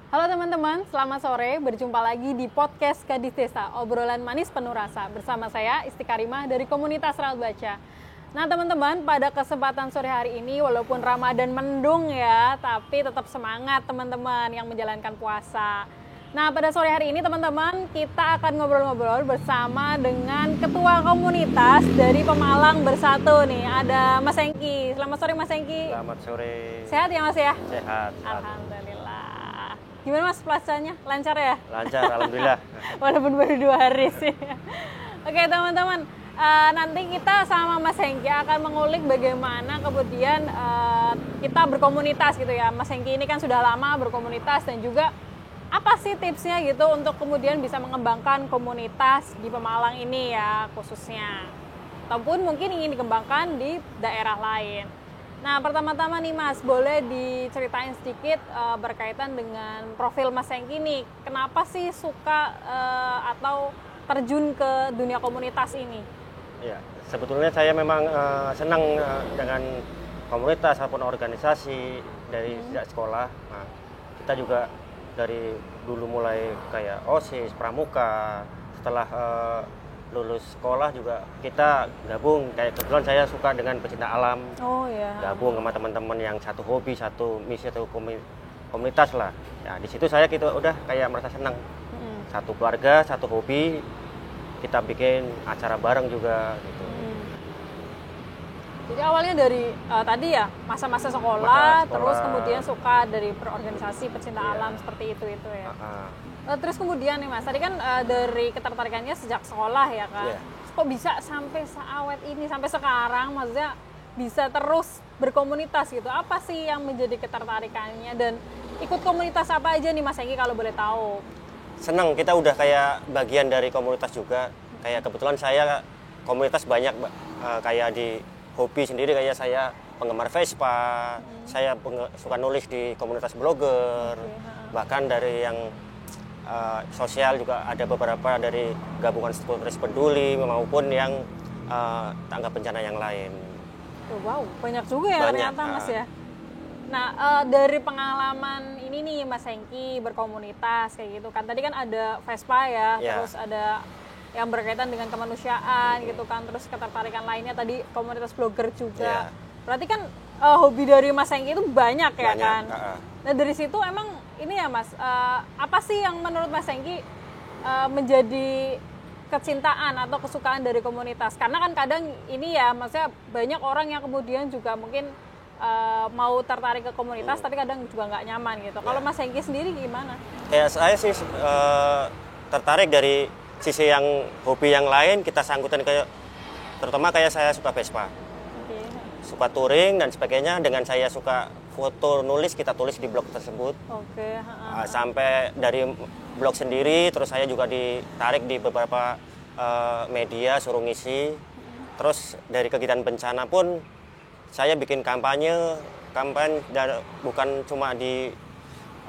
Halo teman-teman, selamat sore. Berjumpa lagi di podcast Gadis Desa, obrolan manis penuh rasa. Bersama saya Isti Karimah dari komunitas Raut Baca. Nah teman-teman, pada kesempatan sore hari ini walaupun Ramadan mendung ya, tapi tetap semangat teman-teman yang menjalankan puasa. Nah pada sore hari ini teman-teman, kita akan ngobrol-ngobrol bersama dengan ketua komunitas dari Pemalang Bersatu nih. Ada Mas Hengki. Selamat sore Mas Hengki. Selamat sore. Sehat ya Mas ya? Sehat. Alhamdulillah. Gimana Mas puasanya? Lancar ya? Lancar, alhamdulillah. Walaupun baru 2 hari sih. Oke teman-teman, nanti kita sama Mas Hengki akan mengulik bagaimana kemudian kita berkomunitas gitu ya. Mas Hengki ini kan sudah lama berkomunitas dan juga apa sih tipsnya gitu untuk kemudian bisa mengembangkan komunitas di Pemalang ini ya khususnya. Ataupun mungkin ingin dikembangkan di daerah lain. Nah pertama-tama nih Mas, boleh diceritain sedikit berkaitan dengan profil Mas Hengki nih. Kenapa sih suka atau terjun ke dunia komunitas ini? Ya, sebetulnya saya memang senang dengan komunitas ataupun organisasi dari sejak sekolah. Nah, kita juga dari dulu mulai kayak OSIS, Pramuka. Setelah lulus sekolah juga kita gabung. Kayak kebetulan saya suka dengan pecinta alam. Oh ya. Gabung sama teman-teman yang satu hobi, satu misi, satu komunitas lah. Ya di situ saya gitu udah kayak merasa senang. Satu keluarga, satu hobi, kita bikin acara bareng juga gitu. Jadi awalnya dari tadi ya masa-masa sekolah, terus kemudian suka dari perorganisasi pecinta alam seperti itu ya. Terus kemudian nih Mas, tadi kan dari ketertarikannya sejak sekolah ya kan. Kok bisa sampai seawet ini sampai sekarang, maksudnya bisa terus berkomunitas gitu. Apa sih yang menjadi ketertarikannya dan ikut komunitas apa aja nih Mas Hengki kalau boleh tahu? Senang, kita udah kayak bagian dari komunitas juga. Kayak kebetulan saya komunitas banyak kayak di hobi sendiri, kayak saya penggemar Vespa, saya suka nulis di komunitas blogger, bahkan dari yang sosial juga ada beberapa dari gabungan turis peduli maupun yang tanggap bencana yang lain. Oh, wow, banyak juga ya ternyata Mas ya. Nah dari pengalaman ini nih Mas Hengki berkomunitas kayak gitu kan, tadi kan ada Vespa ya, terus ada yang berkaitan dengan kemanusiaan gitu kan, terus ketertarikan lainnya tadi komunitas blogger juga. Berarti kan hobi dari Mas Hengki itu banyak ya kan. Nah dari situ emang ini ya Mas, apa sih yang menurut Mas Hengki menjadi kecintaan atau kesukaan dari komunitas? Karena kan kadang ini ya, maksudnya banyak orang yang kemudian juga mungkin mau tertarik ke komunitas, tapi kadang juga nggak nyaman gitu. Kalau Mas Hengki sendiri gimana? Kayak saya sih tertarik dari sisi yang hobi yang lain, kita sangkutan kayak terutama kayak saya suka Vespa, suka touring dan sebagainya. Dengan saya suka foto, nulis, kita tulis di blog tersebut. Sampai dari blog sendiri, terus saya juga ditarik di beberapa media, suruh ngisi. Terus dari kegiatan bencana pun saya bikin kampanye dan bukan cuma di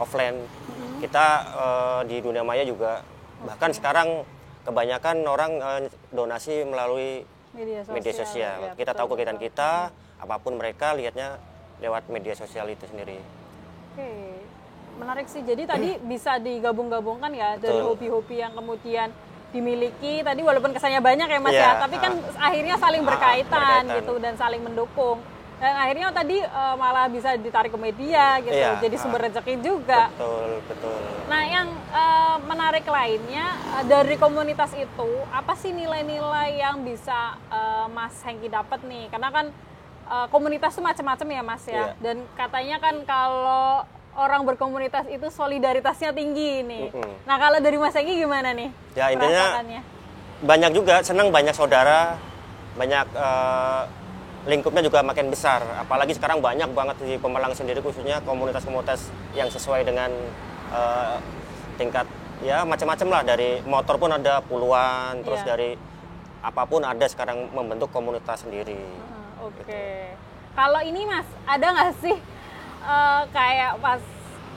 offline, kita di dunia maya juga. Bahkan sekarang kebanyakan orang donasi melalui media sosial. Kita tahu kegiatan kita, apapun mereka lihatnya lewat media sosial itu sendiri. Oke, menarik sih. Jadi tadi bisa digabung-gabungkan ya dari hobi-hobi yang kemudian dimiliki. Tadi walaupun kesannya banyak ya Mas ya, tapi kan akhirnya saling berkaitan gitu dan saling mendukung. Dan akhirnya tadi malah bisa ditarik ke media gitu, jadi sumber rezeki juga. Betul. Nah yang menarik lainnya dari komunitas itu, apa sih nilai-nilai yang bisa Mas Hengki dapat nih? Karena kan komunitas itu macam-macam ya Mas ya, dan katanya kan kalau orang berkomunitas itu solidaritasnya tinggi nih. Nah kalau dari Mas Hengki gimana nih? Ya intinya banyak juga, senang banyak saudara, banyak lingkupnya juga makin besar. Apalagi sekarang banyak banget di Pemalang sendiri khususnya komunitas-komunitas yang sesuai dengan tingkat ya macam-macam lah. Dari motor pun ada puluhan, terus dari apapun ada sekarang membentuk komunitas sendiri. Oke. Kalau ini Mas, ada nggak sih kayak pas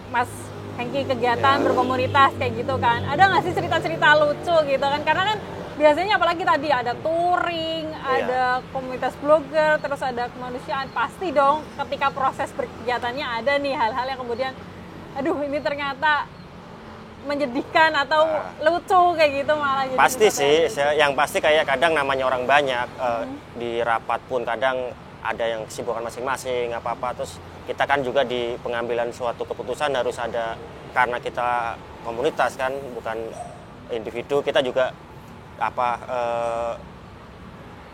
Mas Hengki kegiatan berkomunitas kayak gitu kan, ada nggak sih cerita-cerita lucu gitu kan? Karena kan biasanya apalagi tadi ada touring, ada komunitas blogger, terus ada kemanusiaan, pasti dong ketika proses berkegiatannya ada nih hal-hal yang kemudian aduh ini ternyata menyedihkan atau lucu kayak gitu malah jadi pasti sih yang pasti kayak kadang namanya orang banyak di rapat pun kadang ada yang kesibukan masing-masing apa-apa, terus kita kan juga di pengambilan suatu keputusan harus ada, karena kita komunitas kan bukan individu, kita juga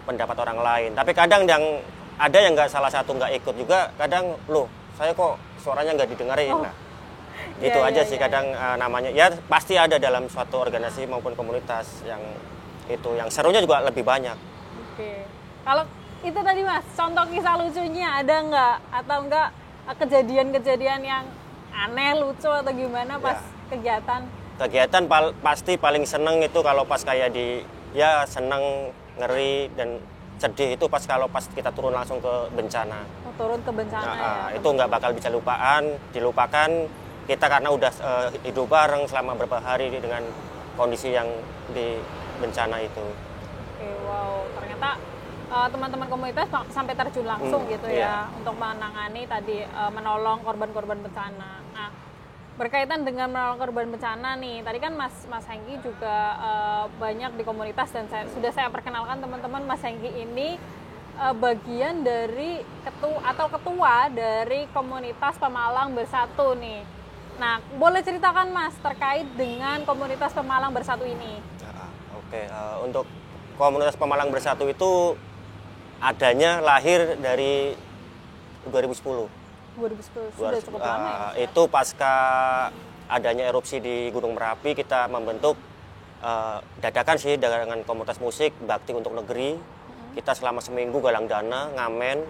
pendapat orang lain. Tapi kadang yang ada yang nggak, salah satu nggak ikut juga, kadang loh saya kok suaranya nggak didengarin. Nah, itu aja sih kadang namanya ya pasti ada dalam suatu organisasi maupun komunitas yang itu, yang serunya juga lebih banyak. Oke. Kalau itu tadi Mas, contoh kisah lucunya ada nggak, atau enggak kejadian-kejadian yang aneh, lucu atau gimana pas kegiatan? Kegiatan pasti paling seneng itu kalau pas kayak seneng, ngeri dan sedih itu pas kita turun langsung ke bencana. Turun ke bencana itu nggak bakal bisa dilupakan kita karena udah hidup bareng selama beberapa hari dengan kondisi yang di bencana itu. Oke, wow, ternyata teman-teman komunitas sampai terjun langsung gitu ya untuk menangani tadi menolong korban-korban bencana. Nah, berkaitan dengan menolong korban bencana nih, tadi kan Mas Hengki juga banyak di komunitas dan sudah saya perkenalkan teman-teman, Mas Hengki ini bagian dari ketua dari komunitas Pemalang Bersatu nih. Nah, boleh ceritakan Mas terkait dengan komunitas Pemalang Bersatu ini? Oke, untuk komunitas Pemalang Bersatu itu adanya lahir dari 2010. 2010 sudah cukup lama ya? Itu pasca adanya erupsi di Gunung Merapi, kita membentuk dadakan sih dengan komunitas musik bakti untuk negeri. Kita selama seminggu galang dana, ngamen,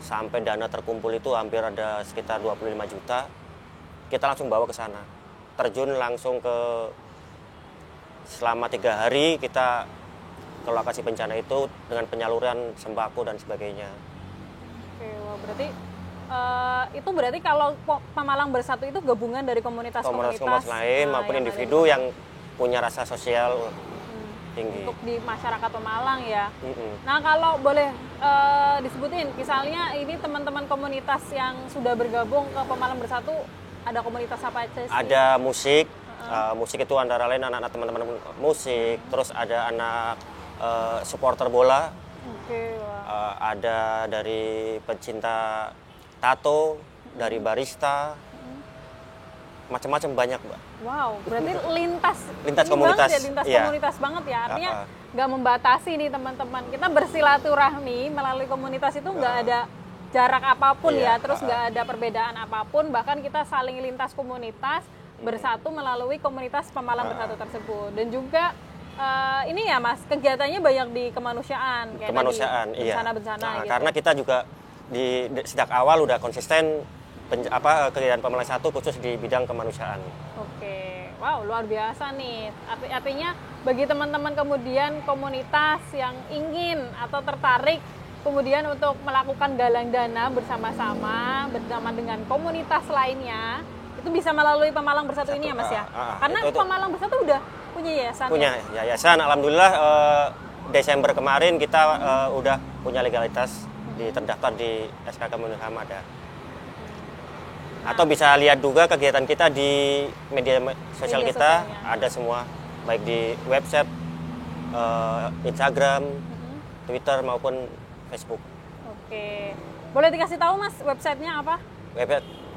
sampai dana terkumpul itu hampir ada sekitar 25 juta. Kita langsung bawa ke sana, terjun langsung selama 3 hari kita ke lokasi bencana itu dengan penyaluran sembako dan sebagainya. Oke, wah berarti itu berarti kalau Pemalang Bersatu itu gabungan dari komunitas-komunitas lain maupun individu yang punya rasa sosial tinggi. Untuk di masyarakat Pemalang ya. Nah, kalau boleh disebutin, misalnya ini teman-teman komunitas yang sudah bergabung ke Pemalang Bersatu, ada komunitas apa aja sih? Ada musik, musik itu antara lain anak-anak teman-teman musik, terus ada anak supporter bola, ada dari pecinta tato, dari barista, macam-macam banyak, Mbak. Wow, berarti lintas komunitas, komunitas banget ya. Artinya nggak membatasi nih teman-teman. Kita bersilaturahmi melalui komunitas itu nggak ada jarak apapun ya, terus nggak ada perbedaan apapun. Bahkan kita saling lintas komunitas bersatu melalui komunitas Pemalang Bersatu tersebut. Dan juga ini ya Mas, kegiatannya banyak di kemanusiaan, kayak bencana-bencana gitu. Karena kita juga sejak awal udah konsisten kegiatan Pemalang Bersatu khusus di bidang kemanusiaan. Oke, wow luar biasa nih. Artinya bagi teman-teman kemudian komunitas yang ingin atau tertarik kemudian untuk melakukan galang dana bersama-sama dengan komunitas lainnya, itu bisa melalui Pemalang Bersatu ini ya Mas ya? Karena Pemalang Bersatu udah punya yayasan. Punya yayasan, alhamdulillah Desember kemarin kita udah punya legalitas terdaftar di SK Kemenkumham ada. Atau bisa lihat juga kegiatan kita di media sosial kita, ada semua, baik di website, Instagram, Twitter maupun Facebook. Oke, boleh dikasih tahu Mas websitenya apa?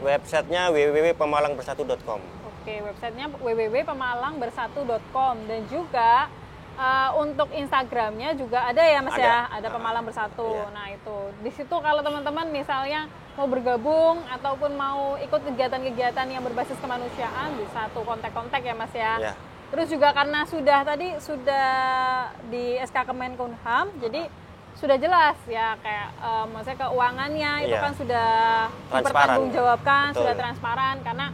Websitenya www.pemalangbersatu.com. Oke, websitenya www.pemalangbersatu.com, dan juga untuk Instagramnya juga ada ya Mas ya, ada Pemalang Bersatu. Iya. Nah itu, di situ kalau teman-teman misalnya mau bergabung ataupun mau ikut kegiatan-kegiatan yang berbasis kemanusiaan, bisa tuh kontak-kontak ya Mas ya. Iya. Terus juga karena sudah di SK Kemenkumham, jadi sudah jelas ya kayak maksudnya keuangannya itu kan sudah dipertanggungjawabkan, sudah transparan karena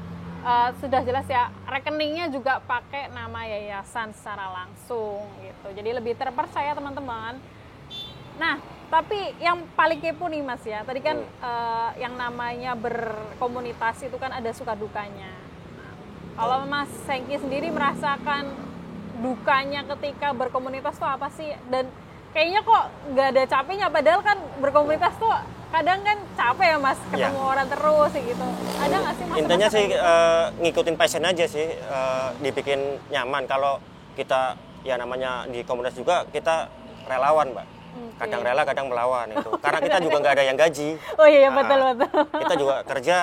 sudah jelas ya, rekeningnya juga pakai nama yayasan secara langsung gitu. Jadi lebih terpercaya teman-teman. Nah, tapi yang paling kepo nih Mas ya, tadi kan yang namanya berkomunitas itu kan ada suka dukanya. Kalau Mas Hengki sendiri merasakan dukanya ketika berkomunitas tuh apa sih? Dan kayaknya kok nggak ada capeknya, padahal kan berkomunitas tuh kadang kan capek ya Mas ketemu orang terus gitu. Ada nggak sih Mas? Intinya sih ngikutin passion aja sih, dibikin nyaman. Kalau kita ya namanya di komunitas juga kita relawan, Mbak. Kadang rela, kadang melawan itu. Karena kita juga nggak ada yang gaji. Oh iya, betul. Kita juga kerja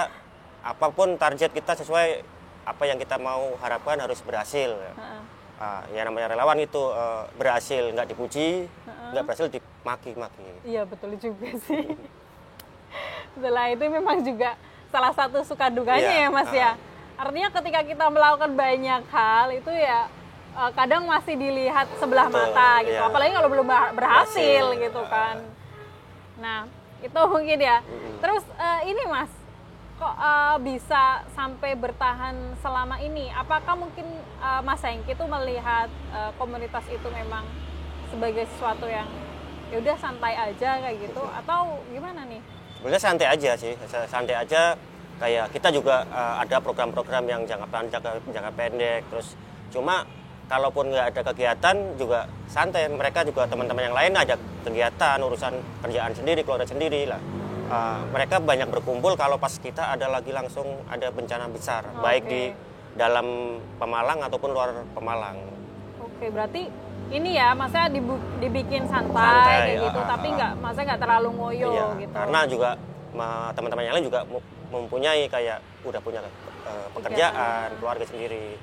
apapun target kita sesuai apa yang kita mau harapkan harus berhasil. Ya namanya relawan itu berhasil nggak dipuji, nggak berhasil dimaki-maki. Iya betul juga sih. Setelah itu memang juga salah satu suka duganya ya Mas ya. Artinya ketika kita melakukan banyak hal itu ya kadang masih dilihat sebelah mata gitu. Apalagi kalau belum berhasil gitu kan. Nah itu mungkin ya. Terus ini Mas, kok bisa sampai bertahan selama ini? Apakah mungkin Mas Hengki itu melihat komunitas itu memang sebagai sesuatu yang ya udah santai aja kayak gitu, atau gimana nih? Sebenarnya santai aja sih, santai aja. Kayak kita juga ada program-program yang jangka pendek, terus cuma kalaupun nggak ada kegiatan juga santai. Mereka juga teman-teman yang lain ada kegiatan, urusan kerjaan sendiri, keluarga sendiri lah. Mereka banyak berkumpul kalau pas kita ada lagi langsung ada bencana besar, baik di dalam Pemalang ataupun luar Pemalang. Oke, berarti ini ya, maksudnya dibikin santai kayak gitu, tapi maksudnya nggak terlalu ngoyo gitu. Karena juga teman-teman yang lain juga mempunyai kayak udah punya pekerjaan, keluarga sendiri.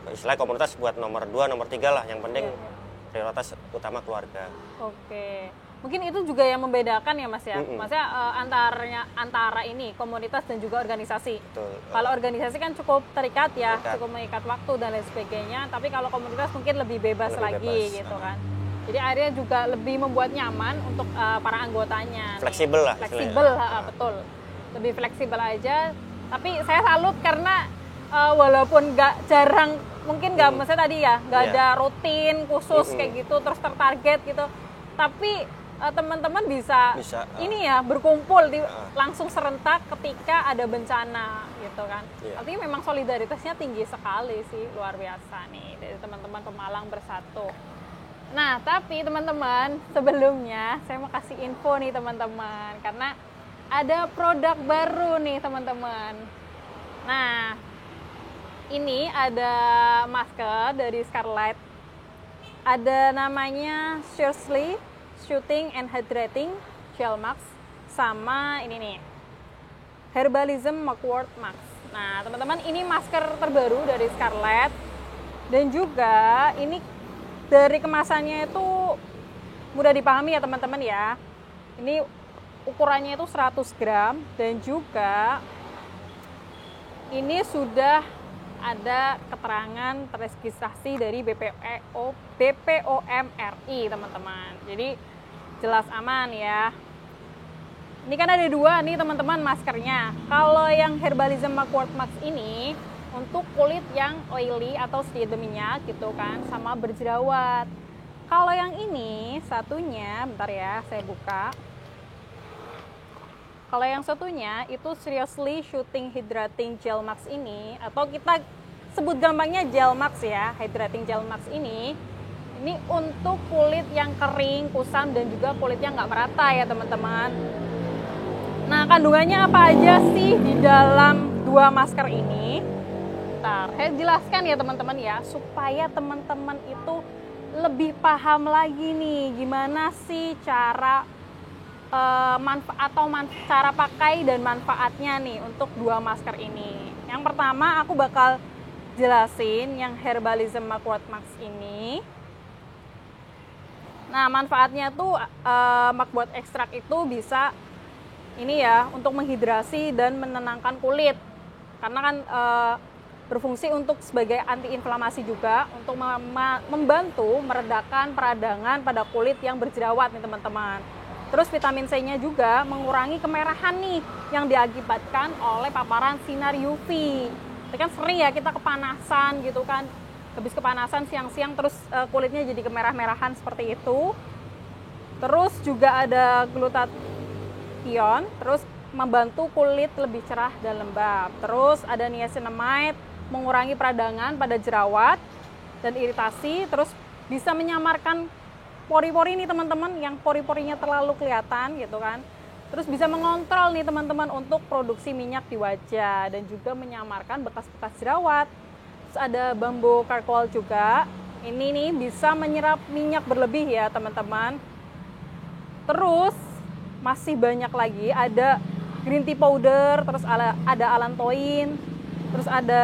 Istilahnya komunitas buat nomor 2, nomor 3 lah, yang penting prioritas utama keluarga. Oke. Mungkin itu juga yang membedakan ya Mas ya. Maksudnya antara ini komunitas dan juga organisasi. Betul. Kalau organisasi kan cukup terikat ya, cukup mengikat waktu dan lain sebagainya. Tapi kalau komunitas mungkin lebih bebas lagi gitu kan. Jadi akhirnya juga lebih membuat nyaman untuk para anggotanya. Fleksibel lah. Fleksibel, betul. Lebih fleksibel aja. Tapi saya salut karena walaupun nggak jarang, mungkin nggak, maksudnya tadi ya, nggak ada rutin khusus kayak gitu, terus tertarget gitu. Tapi teman-teman bisa ini ya berkumpul langsung serentak ketika ada bencana gitu kan. Artinya memang solidaritasnya tinggi sekali sih, luar biasa nih dari teman-teman Pemalang Bersatu. Nah tapi teman-teman, sebelumnya saya mau kasih info nih teman-teman, karena ada produk baru nih teman-teman. Nah ini ada masker dari Scarlett, ada namanya Seriously Shooting and Hydrating Gel Mask, sama ini nih Herbalism Mugwort Mask. Nah teman-teman, ini masker terbaru dari Scarlett, dan juga ini dari kemasannya itu mudah dipahami ya teman-teman ya. Ini ukurannya itu 100 gram, dan juga ini sudah ada keterangan teregistrasi dari BPOM RI teman-teman. Jadi jelas aman ya. Ini kan ada dua nih teman-teman maskernya. Kalau yang Herbalism Mugwort Mask ini untuk kulit yang oily atau sedikit berminyak gitu kan, sama berjerawat. Kalau yang ini satunya, bentar ya saya buka. Kalau yang satunya itu Seriously Shooting Hydrating Gel Mask ini, atau kita sebut gampangnya Gel Mask ya, Hydrating Gel Mask ini untuk kulit yang kering, kusam, dan juga kulit yang nggak merata ya teman-teman. Nah kandungannya apa aja sih di dalam dua masker ini? Bentar, saya jelaskan ya teman-teman ya, supaya teman-teman itu lebih paham lagi nih gimana sih cara cara pakai dan manfaatnya nih untuk dua masker ini. Yang pertama aku bakal jelasin yang Herbalism Mugwort Mask ini. Nah manfaatnya tuh mugwort ekstrak itu bisa ini ya, untuk menghidrasi dan menenangkan kulit, karena kan berfungsi untuk sebagai antiinflamasi juga, untuk membantu meredakan peradangan pada kulit yang berjerawat nih teman-teman. Terus vitamin C-nya juga mengurangi kemerahan nih yang diakibatkan oleh paparan sinar UV. Itu kan sering ya kita kepanasan gitu kan, habis kepanasan siang-siang terus kulitnya jadi kemerah-merahan seperti itu. Terus juga ada glutathione, terus membantu kulit lebih cerah dan lembab. Terus ada niacinamide, mengurangi peradangan pada jerawat dan iritasi. Terus bisa menyamarkan pori-pori nih teman-teman, yang pori-porinya terlalu kelihatan gitu kan. Terus bisa mengontrol nih teman-teman untuk produksi minyak di wajah dan juga menyamarkan bekas-bekas jerawat. Terus ada bambu charcoal juga. Ini nih bisa menyerap minyak berlebih ya teman-teman. Terus masih banyak lagi, ada green tea powder, terus ada allantoin, terus ada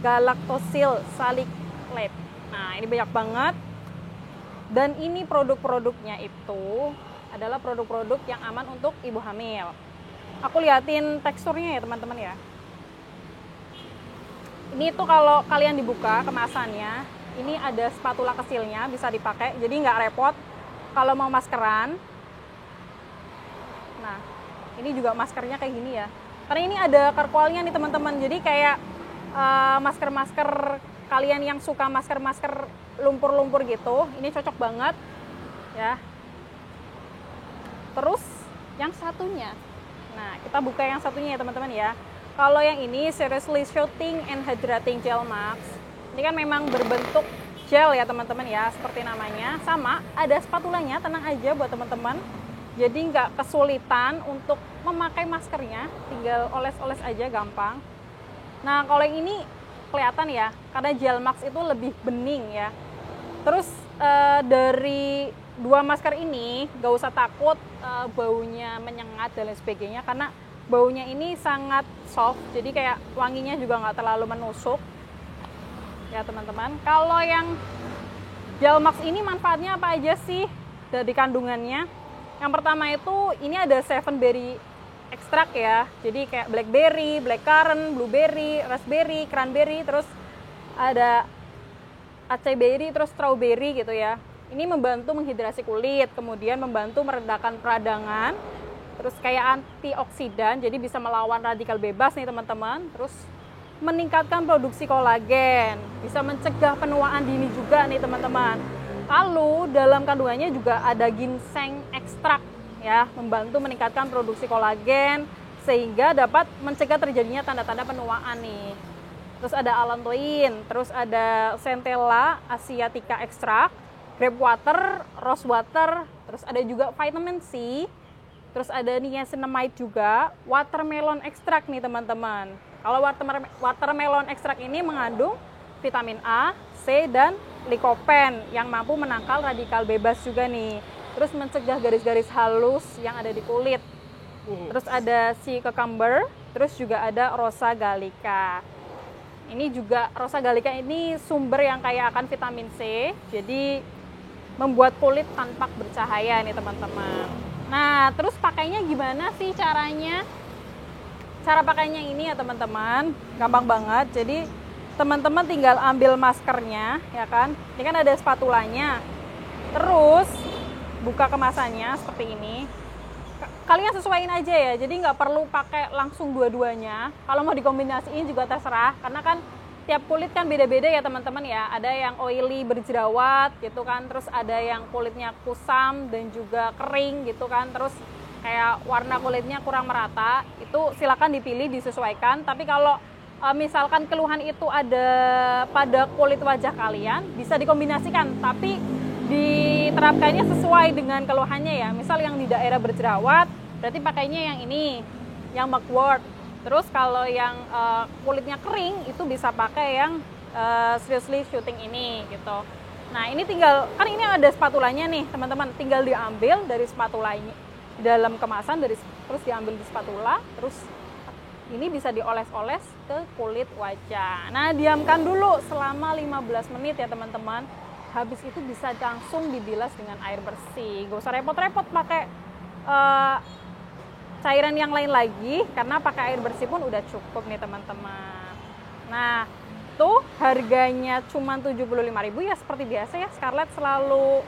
galactosyl salicylate. Nah, ini banyak banget. Dan ini produk-produknya itu adalah produk-produk yang aman untuk ibu hamil. Aku liatin teksturnya ya teman-teman ya. Ini tuh kalau kalian dibuka kemasannya, ini ada spatula kecilnya bisa dipakai, jadi nggak repot kalau mau maskeran. Nah, ini juga maskernya kayak gini ya. Karena ini ada charcoalnya nih teman-teman, jadi kayak masker-masker kalian yang suka masker-masker lumpur-lumpur gitu, ini cocok banget ya. Terus yang satunya, nah kita buka yang satunya ya teman-teman ya. Kalau yang ini Seriously Shooting and Hydrating Gel Mask, ini kan memang berbentuk gel ya teman-teman ya, seperti namanya. Sama ada spatulanya, tenang aja buat teman-teman. Jadi nggak kesulitan untuk memakai maskernya, tinggal oles-oles aja gampang. Nah kalau yang ini kelihatan ya, karena gel mask itu lebih bening ya. Terus dari dua masker ini gak usah takut baunya menyengat dan lain sebagainya, karena baunya ini sangat soft, jadi kayak wanginya juga nggak terlalu menusuk ya teman-teman. Kalau yang gel mask ini manfaatnya apa aja sih dari kandungannya? Yang pertama itu ini ada 7 berry ekstrak ya, jadi kayak blackberry, blackcurrant, blueberry, raspberry, cranberry, terus ada acai berry, terus strawberry gitu ya. Ini membantu menghidrasi kulit, kemudian membantu meredakan peradangan, terus kayak antioksidan, jadi bisa melawan radikal bebas nih teman-teman. Terus meningkatkan produksi kolagen, bisa mencegah penuaan dini juga nih teman-teman. Lalu dalam kandungannya juga ada ginseng ekstrak ya, membantu meningkatkan produksi kolagen sehingga dapat mencegah terjadinya tanda-tanda penuaan nih. Terus ada allantoin, terus ada centella asiatica ekstrak, grape water, rose water, terus ada juga vitamin C, terus ada niacinamide juga, watermelon ekstrak nih teman-teman. Kalau watermelon ekstrak ini mengandung vitamin A, C, dan lycopene yang mampu menangkal radikal bebas juga nih. Terus mencegah garis-garis halus yang ada di kulit. Terus ada si cucumber, terus juga ada rosa gallica. Ini juga rosa gallica ini sumber yang kaya akan vitamin C, jadi membuat kulit tampak bercahaya nih teman-teman. Nah, terus pakainya gimana sih caranya? Cara pakainya ini ya teman-teman, gampang banget. Jadi teman-teman tinggal ambil maskernya ya kan. Ini kan ada spatulanya. Terus buka kemasannya seperti ini. Kalian sesuaiin aja ya, jadi nggak perlu pakai langsung dua-duanya. Kalau mau dikombinasiin juga terserah, karena kan tiap kulit kan beda-beda ya teman-teman ya. Ada yang oily berjerawat gitu kan, terus ada yang kulitnya kusam dan juga kering gitu kan, terus kayak warna kulitnya kurang merata. Itu silakan dipilih, disesuaikan. Tapi kalau misalkan keluhan itu ada pada kulit wajah kalian, bisa dikombinasikan, tapi diterapkannya sesuai dengan keluhannya ya. Misal yang di daerah berjerawat, berarti pakainya yang ini, yang mugwort. Terus kalau yang kulitnya kering, itu bisa pakai yang Seriously Shooting ini gitu. Nah ini tinggal, kan ini ada spatulanya nih teman-teman, tinggal diambil dari spatulanya di dalam kemasan, terus diambil di spatula, terus ini bisa dioles-oles ke kulit wajah. Nah diamkan dulu selama 15 menit ya teman-teman. Habis itu bisa langsung dibilas dengan air bersih. Gak usah repot-repot pakai cairan yang lain lagi, karena pakai air bersih pun udah cukup nih teman-teman. Nah, tuh harganya cuma 75.000 ya, seperti biasa ya. Scarlett selalu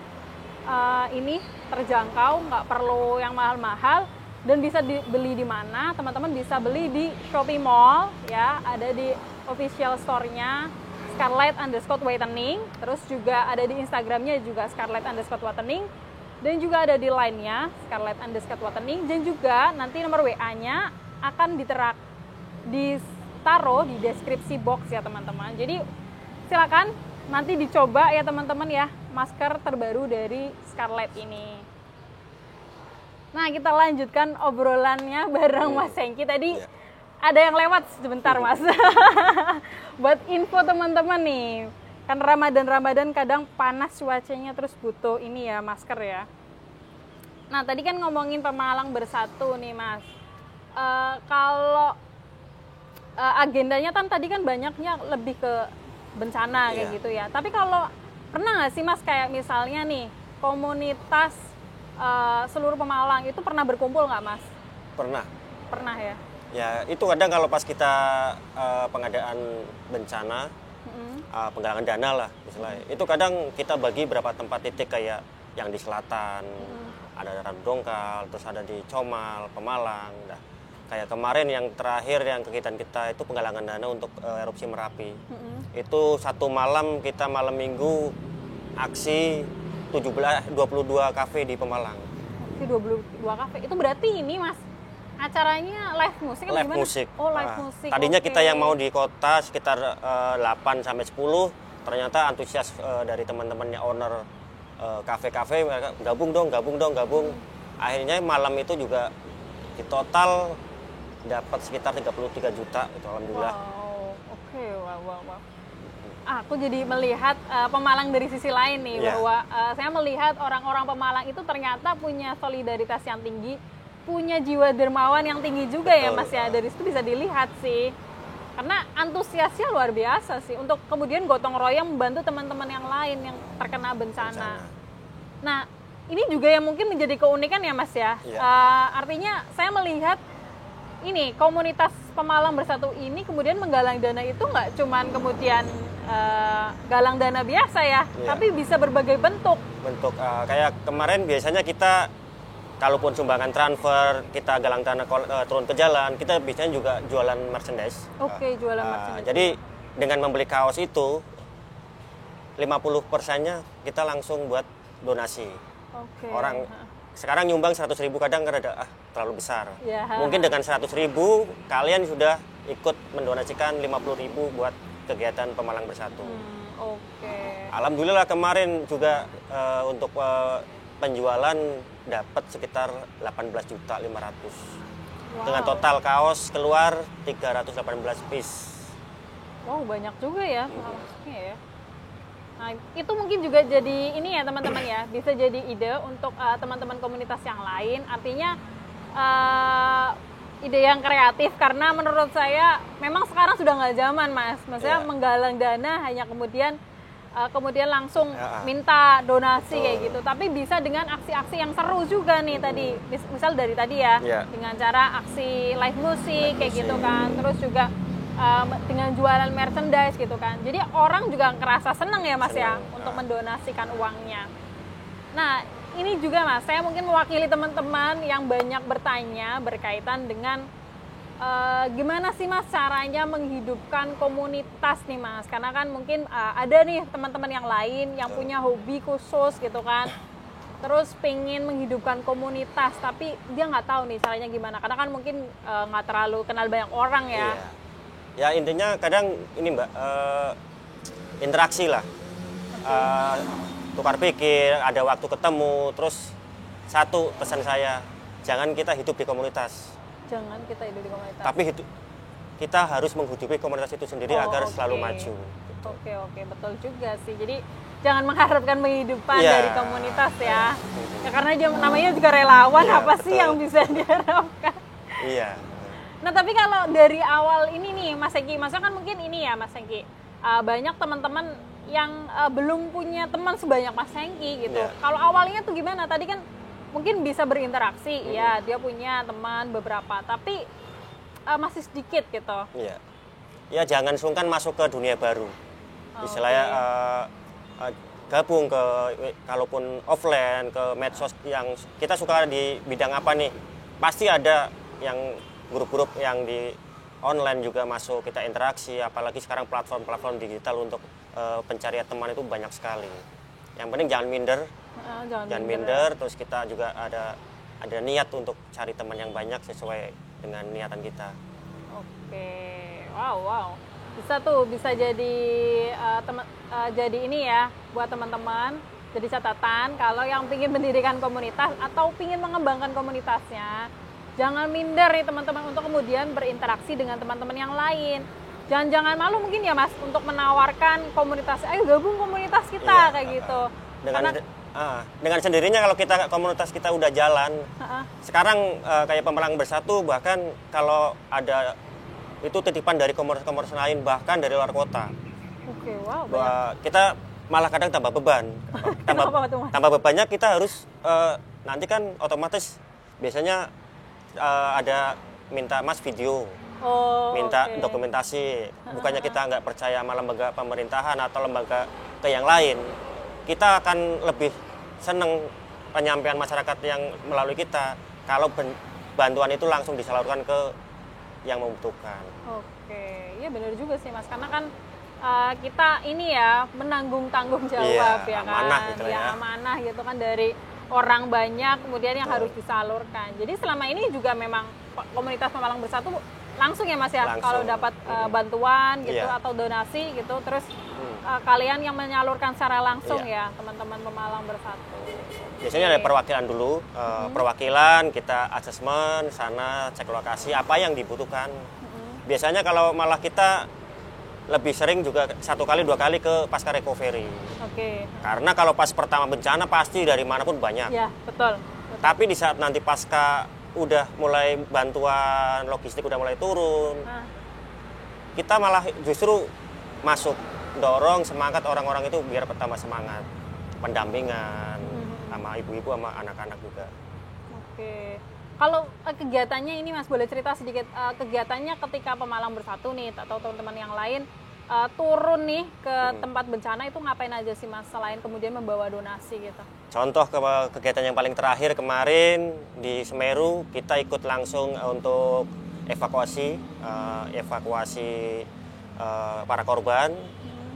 ini terjangkau, nggak perlu yang mahal-mahal, dan bisa dibeli di mana? Teman-teman bisa beli di Shopee Mall ya, ada di official store-nya Scarlett_whitening, terus juga ada di Instagramnya juga Scarlett_whitening, dan juga ada di line-nya Scarlett_whitening, dan juga nanti nomor WA-nya akan ditaruh di deskripsi box ya teman-teman. Jadi silakan nanti dicoba ya teman-teman ya, masker terbaru dari Scarlett ini. Nah, kita lanjutkan obrolannya bareng Mas Hengki. Tadi ada yang lewat sebentar, Mas. Buat info teman-teman nih, kan Ramadan kadang panas cuacanya, terus butuh ini ya, masker ya. Nah, tadi kan ngomongin Pemalang Bersatu nih, Mas. Kalau agendanya kan tadi kan banyaknya lebih ke bencana kayak gitu ya. Tapi kalau pernah nggak sih, Mas, kayak misalnya nih komunitas seluruh Pemalang itu pernah berkumpul nggak, Mas? Pernah ya. Ya, itu kadang kalau pas kita pengadaan bencana, penggalangan dana lah misalnya, itu kadang kita bagi berapa tempat titik, kayak yang di selatan, ada Ranu Dongkal, terus ada di Comal, Pemalang. Nah, kayak kemarin yang terakhir yang kegiatan kita itu penggalangan dana untuk erupsi Merapi. Itu satu malam, kita malam minggu aksi 22 kafe di Pemalang. Oke, 22 kafe. Itu berarti ini, Mas, acaranya live musik kan? Live musik. Oh, live musik. Tadinya kita yang mau di kota sekitar 8 sampai 10, ternyata antusias dari teman-temannya owner kafe-kafe, mereka gabung dong. Akhirnya malam itu juga di total dapat sekitar 33 juta itu, alhamdulillah. Wow, oke, wow. Aku jadi melihat Pemalang dari sisi lain nih, bahwa saya melihat orang-orang Pemalang itu ternyata punya solidaritas yang tinggi, punya jiwa dermawan yang tinggi juga. Betul, ya, Mas ya. Dari situ bisa dilihat sih. Karena antusiasnya luar biasa sih untuk kemudian gotong royong membantu teman-teman yang lain yang terkena bencana. Nah, ini juga yang mungkin menjadi keunikan ya, Mas ya. Artinya saya melihat ini komunitas Pemalang Bersatu ini kemudian menggalang dana itu nggak cuman kemudian galang dana biasa ya, tapi bisa berbagai bentuk. Kayak kemarin biasanya kita kalaupun sumbangan transfer, kita galang dana turun ke jalan, kita biasanya juga jualan merchandise. Oke, jualan merchandise. Jadi dengan membeli kaos itu 50%-nya kita langsung buat donasi. Orang sekarang nyumbang 100.000 kadang ada terlalu besar. Mungkin dengan 100.000 kalian sudah ikut mendonasikan 50.000 buat kegiatan Pemalang Bersatu. Alhamdulillah kemarin juga untuk penjualan dapat sekitar 18.500.000. Dengan total kaos keluar 318 piece. Wow, banyak juga ya. Ya. Nah, itu mungkin juga jadi ini ya teman-teman ya, bisa jadi ide untuk teman-teman komunitas yang lain. Artinya ide yang kreatif, karena menurut saya memang sekarang sudah nggak zaman, Mas. Maksudnya menggalang dana hanya kemudian langsung minta donasi kayak gitu. Tapi bisa dengan aksi-aksi yang seru juga nih tadi. Misal dari tadi ya, dengan cara aksi live musik kayak gitu kan. Terus juga dengan jualan merchandise gitu kan. Jadi orang juga ngerasa senang ya, Mas ya, untuk mendonasikan uangnya. Nah, ini juga, Mas, saya mungkin mewakili teman-teman yang banyak bertanya berkaitan dengan gimana sih, Mas, caranya menghidupkan komunitas nih, Mas? Karena kan mungkin ada nih teman-teman yang lain yang punya hobi khusus gitu kan, terus pengen menghidupkan komunitas, tapi dia nggak tahu nih caranya gimana. Karena kan mungkin nggak terlalu kenal banyak orang ya. Ya intinya kadang ini, Mbak, interaksi lah, tukar pikir, ada waktu ketemu. Terus satu pesan saya, jangan kita hidup di komunitas. Tapi kita harus menghidupi komunitas itu sendiri agar selalu maju. Oke, betul juga sih. Jadi jangan mengharapkan penghidupan dari komunitas ya. Karena dia namanya juga relawan, apa sih yang bisa diharapkan? Iya. Nah, tapi kalau dari awal ini nih, Mas Hengki, maksudnya kan mungkin ini ya, Mas Hengki, banyak teman-teman yang belum punya teman sebanyak Mas Hengki gitu. Kalau awalnya tuh gimana? Tadi kan mungkin bisa berinteraksi, ya dia punya teman beberapa, tapi masih sedikit gitu. Ya jangan sungkan masuk ke dunia baru. Istilahnya gabung ke, kalaupun offline, ke medsos yang kita suka di bidang apa nih, pasti ada yang grup-grup yang di online juga masuk, kita interaksi. Apalagi sekarang platform-platform digital untuk pencarian teman itu banyak sekali. Yang penting jangan minder. Jangan minder, terus kita juga ada niat untuk cari teman yang banyak sesuai dengan niatan kita. Wow. Bisa jadi jadi ini ya buat teman-teman. Jadi catatan, kalau yang ingin mendirikan komunitas atau ingin mengembangkan komunitasnya, jangan minder nih teman-teman untuk kemudian berinteraksi dengan teman-teman yang lain. Jangan malu mungkin ya Mas untuk menawarkan komunitas, ayo gabung komunitas kita kayak gitu. Dengan sendirinya kalau komunitas kita udah jalan, sekarang kayak Pemalang Bersatu, bahkan kalau ada itu titipan dari komunitas-komunitas lain, bahkan dari luar kota. Oke, wow. Kita malah kadang tambah beban. Tambah bebannya kita harus nanti kan otomatis biasanya ada minta Mas video, minta dokumentasi. Bukannya kita nggak percaya sama lembaga pemerintahan atau lembaga ke yang lain, kita akan lebih seneng penyampaian masyarakat yang melalui kita kalau bantuan itu langsung disalurkan ke yang membutuhkan. Oke, iya benar juga sih Mas, karena kan kita ini ya menanggung tanggung jawab ya kan, amanah gitu amanah gitu kan dari orang banyak, kemudian yang harus disalurkan. Jadi selama ini juga memang komunitas Pemalang Bersatu langsung ya Mas ya, kalau dapat bantuan gitu atau donasi gitu, terus kalian yang menyalurkan secara langsung ya teman-teman Pemalang Bersatu. Biasanya ada perwakilan dulu, perwakilan kita asesmen sana, cek lokasi apa yang dibutuhkan. Biasanya kalau malah kita lebih sering juga 1 kali 2 kali ke pasca recovery. Karena kalau pas pertama bencana pasti dari manapun banyak. Ya, betul. Tapi di saat nanti pasca udah mulai bantuan logistik udah mulai turun, kita malah justru masuk dorong semangat orang-orang itu biar pertama semangat pendampingan sama ibu-ibu sama anak-anak juga. Oke. Kalau kegiatannya ini Mas boleh cerita sedikit kegiatannya ketika Pemalang Bersatu nih atau teman-teman yang lain turun nih ke tempat bencana itu ngapain aja sih Mas selain kemudian membawa donasi gitu? Contoh kegiatan yang paling terakhir kemarin di Semeru, kita ikut langsung untuk evakuasi para korban.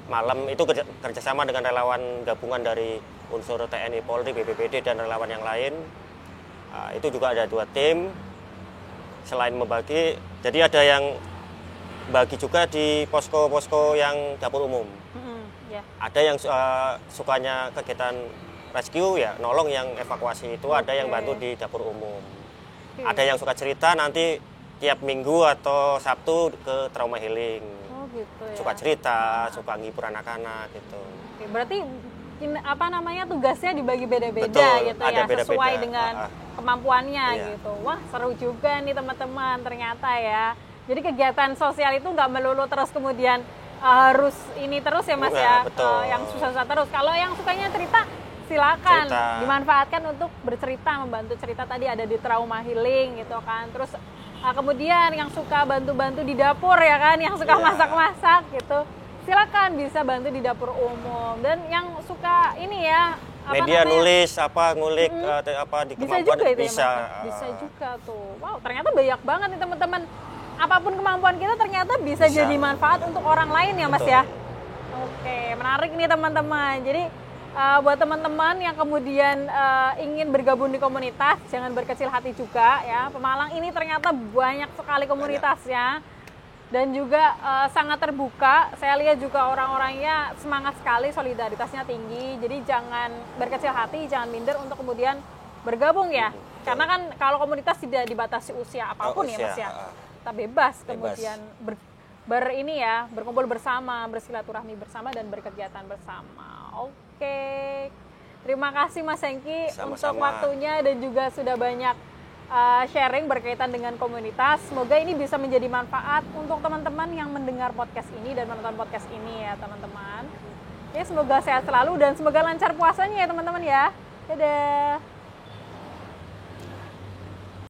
Malam itu kerjasama dengan relawan gabungan dari unsur TNI, Polri, BPBD dan relawan yang lain. Itu juga ada 2 tim. Selain membagi, jadi ada yang bagi juga di posko-posko yang dapur umum. Ada yang sukanya kegiatan rescue ya, nolong yang evakuasi itu, ada yang bantu di dapur umum. Ada yang suka cerita nanti tiap Minggu atau Sabtu ke trauma healing. Gitu ya. Suka cerita, suka ngibur anak-anak gitu. Berarti tugasnya dibagi beda-beda gitu ya, sesuai dengan kemampuannya gitu. Wah, seru juga nih teman-teman ternyata ya. Jadi kegiatan sosial itu nggak melulu terus kemudian harus ini terus ya Mas ya, yang susah-susah terus. Kalau yang sukanya cerita, silakan dimanfaatkan untuk bercerita, membantu cerita. Tadi ada di trauma healing gitu kan. Terus kemudian yang suka bantu-bantu di dapur ya kan, yang suka masak-masak gitu, silakan bisa bantu di dapur umum. Dan yang suka ini ya media nulis ngulik di kemampuan bisa juga tuh. Wow, ternyata banyak banget nih teman-teman. Apapun kemampuan kita ternyata bisa jadi manfaat untuk orang lain ya Mas ya. Oke, menarik nih teman-teman. Jadi buat teman-teman yang kemudian ingin bergabung di komunitas, jangan berkecil hati juga ya. Pemalang ini ternyata banyak sekali komunitasnya dan juga sangat terbuka. Saya lihat juga orang-orangnya semangat sekali, solidaritasnya tinggi. Jadi jangan berkecil hati, jangan minder untuk kemudian bergabung ya. Karena kan kalau komunitas tidak dibatasi usia apapun ya Mas ya. Kita bebas kemudian berkumpul bersama, bersilaturahmi bersama dan berkegiatan bersama. Oke. Terima kasih Mas Hengki untuk waktunya dan juga sudah banyak sharing berkaitan dengan komunitas. Semoga ini bisa menjadi manfaat untuk teman-teman yang mendengar podcast ini dan menonton podcast ini ya teman-teman. Oke, semoga sehat selalu dan semoga lancar puasanya ya teman-teman ya. Dadah.